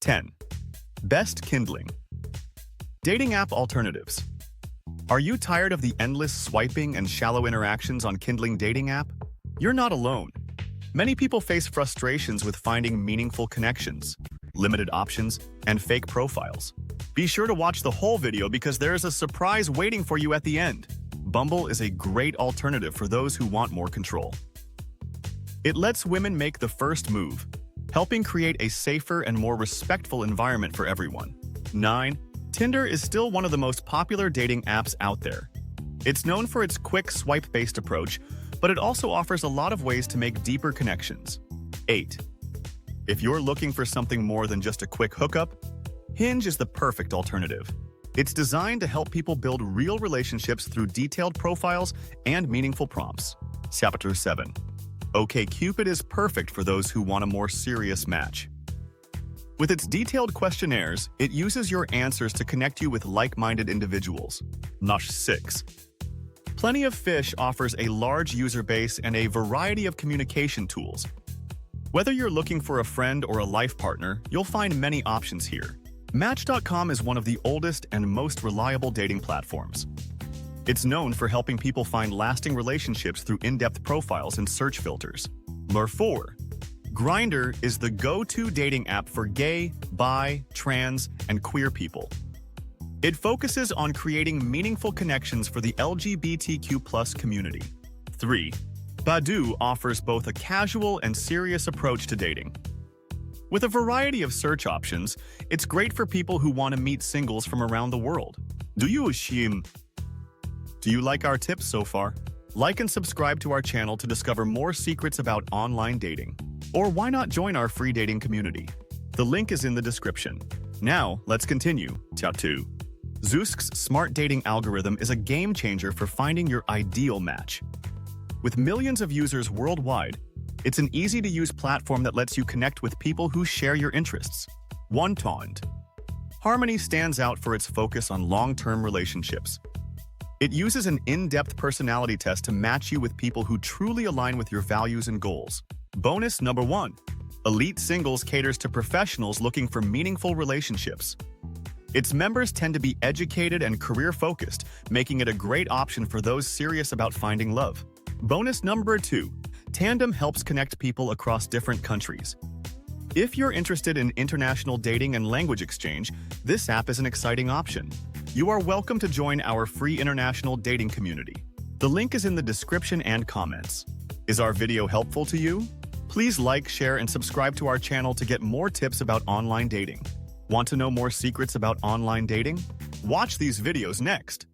10. Best Kindling Dating App Alternatives. Are you tired of the endless swiping and shallow interactions on Kindling Dating App? You're not alone. Many people face frustrations with finding meaningful connections, limited options, and fake profiles. Be sure to watch the whole video because there's a surprise waiting for you at the end. Bumble is a great alternative for those who want more control. It lets women make the first move, helping create a safer and more respectful environment for everyone. 9. Tinder is still one of the most popular dating apps out there. It's known for its quick swipe-based approach, but it also offers a lot of ways to make deeper connections. 8. If you're looking for something more than just a quick hookup, Hinge is the perfect alternative. It's designed to help people build real relationships through detailed profiles and meaningful prompts. Chapter 7. OkCupid is perfect for those who want a more serious match. With its detailed questionnaires, it uses your answers to connect you with like-minded individuals. 6. Plenty of Fish offers a large user base and a variety of communication tools. Whether you're looking for a friend or a life partner, you'll find many options here. Match.com is one of the oldest and most reliable dating platforms. It's known for helping people find lasting relationships through in-depth profiles and search filters. 4. Grindr is the go-to dating app for gay, bi, trans, and queer people. It focuses on creating meaningful connections for the LGBTQ+ community. 3. Badoo offers both a casual and serious approach to dating. With a variety of search options, it's great for people who want to meet singles from around the world. Do you like our tips so far? Like and subscribe to our channel to discover more secrets about online dating. Or why not join our free dating community? The link is in the description. Now, let's continue. Chapter 2. Zoosk's smart dating algorithm is a game changer for finding your ideal match. With millions of users worldwide, it's an easy-to-use platform that lets you connect with people who share your interests. 1. Harmony stands out for its focus on long-term relationships. It uses an in-depth personality test to match you with people who truly align with your values and goals. Bonus 1. Elite Singles caters to professionals looking for meaningful relationships. Its members tend to be educated and career-focused, making it a great option for those serious about finding love. Bonus 2. Tandem helps connect people across different countries. If you're interested in international dating and language exchange, this app is an exciting option. You are welcome to join our free international dating community. The link is in the description and comments. Is our video helpful to you? Please like, share, and subscribe to our channel to get more tips about online dating. Want to know more secrets about online dating? Watch these videos next.